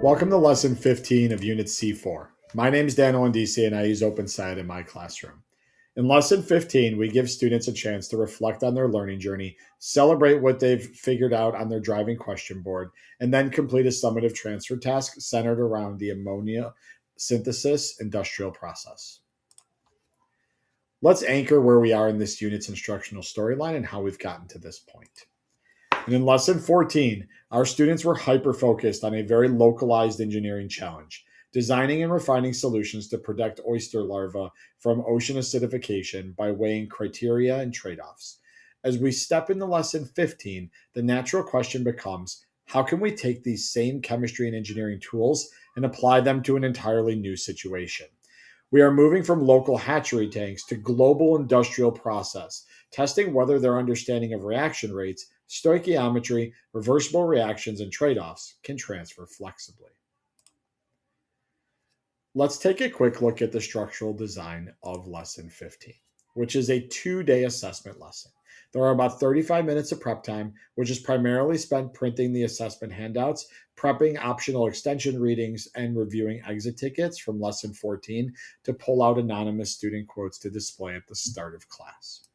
Welcome to Lesson 15 of Unit C.4. My name is Dan Olandisi and I use OpenSciEd in my classroom. In Lesson 15, we give students a chance to reflect on their learning journey, celebrate what they've figured out on their driving question board, and then complete a summative transfer task centered around the ammonia synthesis industrial process. Let's anchor where we are in this unit's instructional storyline and how we've gotten to this point. And in lesson 14, our students were hyper focused on a very localized engineering challenge, designing and refining solutions to protect oyster larvae from ocean acidification by weighing criteria and trade offs. As we step into lesson 15, the natural question becomes, how can we take these same chemistry and engineering tools and apply them to an entirely new situation? We are moving from local hatchery tanks to global industrial process, testing whether their understanding of reaction rates, stoichiometry, reversible reactions, and trade offs can transfer flexibly. Let's take a quick look at the structural design of Lesson 15, which is a 2-day assessment lesson. There are about 35 minutes of prep time, which is primarily spent printing the assessment handouts, prepping optional extension readings, and reviewing exit tickets from Lesson 14 to pull out anonymous student quotes to display at the start of class.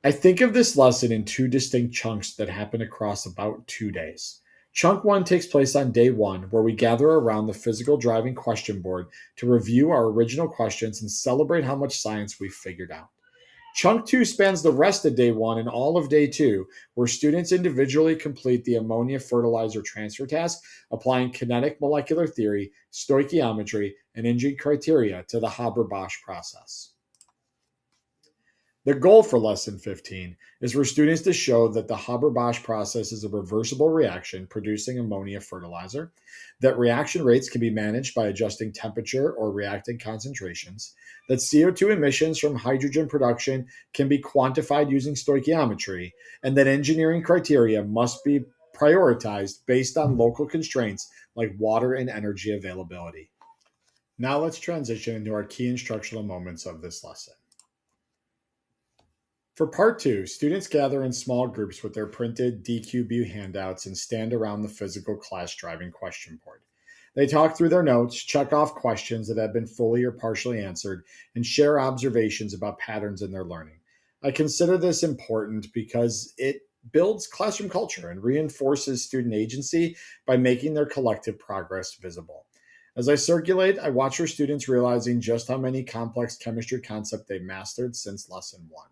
I think of this lesson in two distinct chunks that happen across about 2 days. Chunk one takes place on day one, where we gather around the physical driving question board to review our original questions and celebrate how much science we've figured out. Chunk two spans the rest of day one and all of day two, where students individually complete the ammonia fertilizer transfer task, applying kinetic molecular theory, stoichiometry, and engine criteria to the Haber-Bosch process. The goal for Lesson 15 is for students to show that the Haber-Bosch process is a reversible reaction producing ammonia fertilizer, that reaction rates can be managed by adjusting temperature or reactant concentrations, that CO2 emissions from hydrogen production can be quantified using stoichiometry, and that engineering criteria must be prioritized based on local constraints like water and energy availability. Now let's transition into our key instructional moments of this lesson. For part two, students gather in small groups with their printed DQB handouts and stand around the physical class driving question board. They talk through their notes, check off questions that have been fully or partially answered, and share observations about patterns in their learning. I consider this important because it builds classroom culture and reinforces student agency by making their collective progress visible. As I circulate, I watch for students realizing just how many complex chemistry concepts they've mastered since lesson one.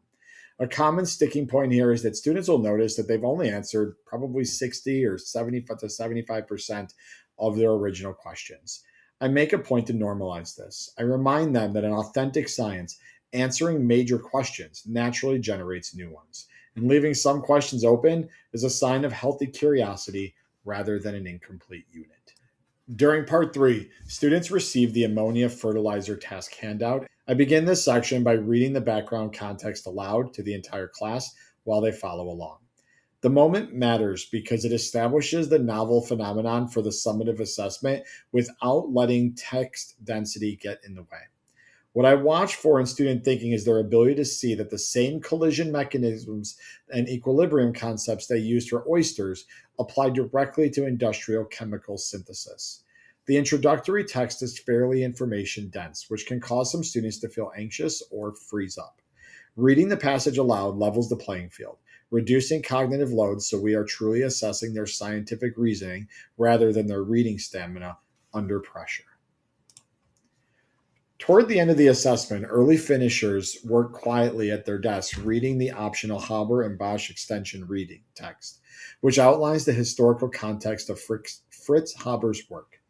A common sticking point here is that students will notice that they've only answered probably 60 or 75 to 75% of their original questions. I make a point to normalize this. I remind them that in authentic science, answering major questions naturally generates new ones, and leaving some questions open is a sign of healthy curiosity rather than an incomplete unit. During part three, students receive the ammonia fertilizer task handout. I begin this section by reading the background context aloud to the entire class while they follow along. The moment matters because it establishes the novel phenomenon for the summative assessment without letting text density get in the way. What I watch for in student thinking is their ability to see that the same collision mechanisms and equilibrium concepts they used for oysters apply directly to industrial chemical synthesis. The introductory text is fairly information dense, which can cause some students to feel anxious or freeze up. Reading the passage aloud levels the playing field, reducing cognitive load so we are truly assessing their scientific reasoning rather than their reading stamina under pressure. Toward the end of the assessment, early finishers work quietly at their desks reading the optional Haber and Bosch extension reading text, which outlines the historical context of Fritz Haber's work.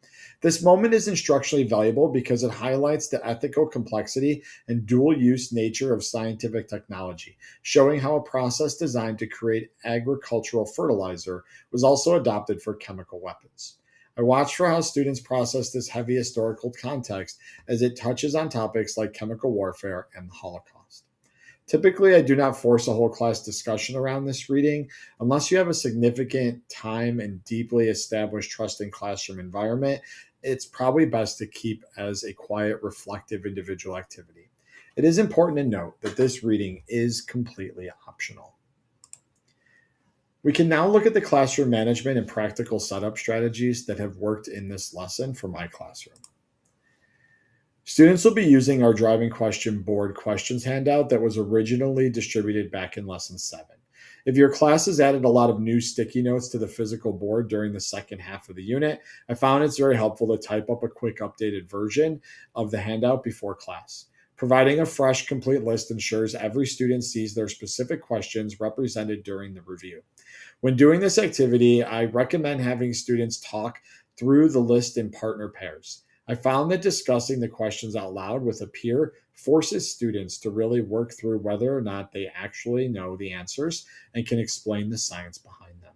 This moment is instructionally valuable because it highlights the ethical complexity and dual-use nature of scientific technology, showing how a process designed to create agricultural fertilizer was also adopted for chemical weapons. I watch for how students process this heavy historical context as it touches on topics like chemical warfare and the Holocaust. Typically, I do not force a whole class discussion around this reading unless you have a significant time and deeply established trusting classroom environment. It's probably best to keep as a quiet, reflective individual activity. It is important to note that this reading is completely optional. We can now look at the classroom management and practical setup strategies that have worked in this lesson for my classroom. Students will be using our driving question board questions handout that was originally distributed back in lesson 7. If your class has added a lot of new sticky notes to the physical board during the second half of the unit, I found it's very helpful to type up a quick updated version of the handout before class. Providing a fresh, complete list ensures every student sees their specific questions represented during the review. When doing this activity, I recommend having students talk through the list in partner pairs. I found that discussing the questions out loud with a peer forces students to really work through whether or not they actually know the answers and can explain the science behind them.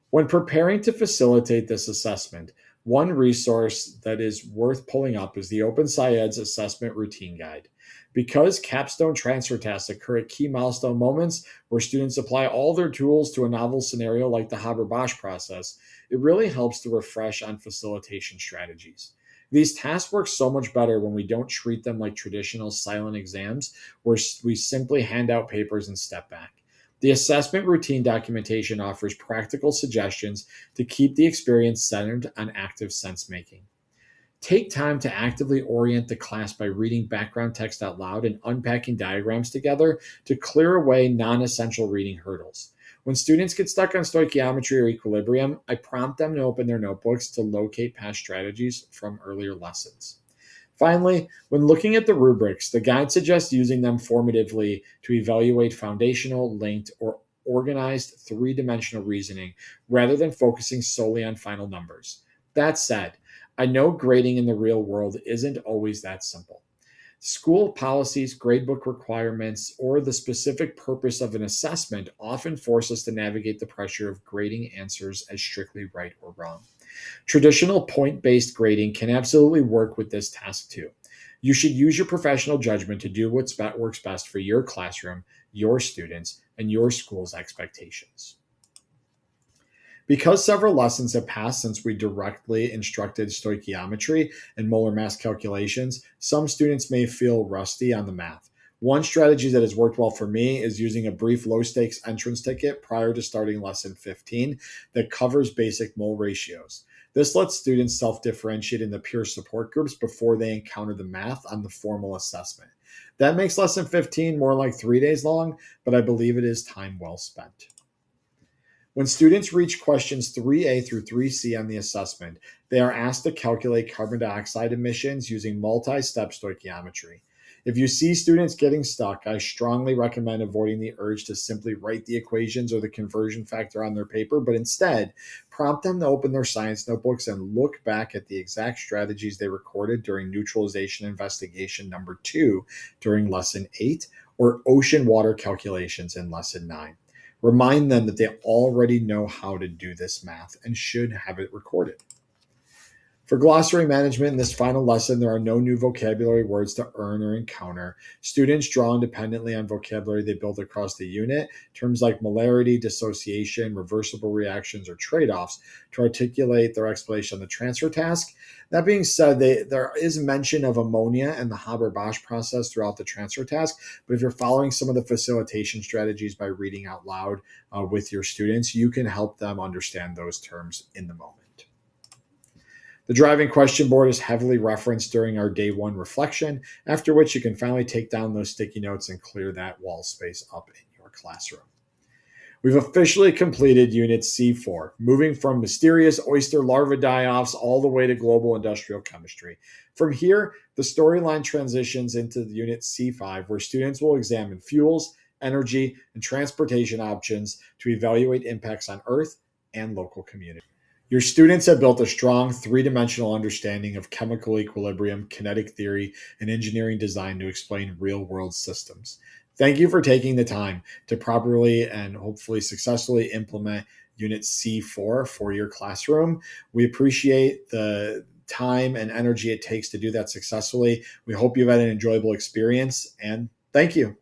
When preparing to facilitate this assessment, one resource that is worth pulling up is the OpenSciEd's Assessment Routine Guide. Because capstone transfer tasks occur at key milestone moments where students apply all their tools to a novel scenario like the Haber-Bosch process, it really helps to refresh on facilitation strategies. These tasks work so much better when we don't treat them like traditional silent exams where we simply hand out papers and step back. The assessment routine documentation offers practical suggestions to keep the experience centered on active sense making. Take time to actively orient the class by reading background text out loud and unpacking diagrams together to clear away non essential reading hurdles. When students get stuck on stoichiometry or equilibrium, I prompt them to open their notebooks to locate past strategies from earlier lessons. Finally, when looking at the rubrics, the guide suggests using them formatively to evaluate foundational, linked, or organized three-dimensional reasoning rather than focusing solely on final numbers. That said, I know grading in the real world isn't always that simple. School policies, gradebook requirements, or the specific purpose of an assessment often force us to navigate the pressure of grading answers as strictly right or wrong. Traditional point based grading can absolutely work with this task too. You should use your professional judgment to do what works best for your classroom, your students, and your school's expectations. Because several lessons have passed since we directly instructed stoichiometry and molar mass calculations, some students may feel rusty on the math. One strategy that has worked well for me is using a brief low stakes entrance ticket prior to starting lesson 15 that covers basic mole ratios. This lets students self differentiate in the peer support groups before they encounter the math on the formal assessment. That makes lesson 15 more like 3 days long, but I believe it is time well spent. When students reach questions 3A through 3C on the assessment, they are asked to calculate carbon dioxide emissions using multi-step stoichiometry. If you see students getting stuck, I strongly recommend avoiding the urge to simply write the equations or the conversion factor on their paper, but instead prompt them to open their science notebooks and look back at the exact strategies they recorded during neutralization investigation number 2 during lesson 8 or ocean water calculations in lesson 9. Remind them that they already know how to do this math and should have it recorded. For glossary management in this final lesson, there are no new vocabulary words to earn or encounter. Students draw independently on vocabulary they build across the unit, terms like molarity, dissociation, reversible reactions, or trade-offs to articulate their explanation on the transfer task. That being said, there is mention of ammonia and the Haber-Bosch process throughout the transfer task, but if you're following some of the facilitation strategies by reading out loud with your students, you can help them understand those terms in the moment. The driving question board is heavily referenced during our day 1 reflection, after which you can finally take down those sticky notes and clear that wall space up in your classroom. We've officially completed Unit C.4, moving from mysterious oyster larva die-offs all the way to global industrial chemistry. From here, the storyline transitions into Unit C.5, where students will examine fuels, energy, and transportation options to evaluate impacts on Earth and local communities. Your students have built a strong three-dimensional understanding of chemical equilibrium, kinetic theory, and engineering design to explain real-world systems. Thank you for taking the time to properly and hopefully successfully implement Unit C4 for your classroom. We appreciate the time and energy it takes to do that successfully. We hope you've had an enjoyable experience, and thank you.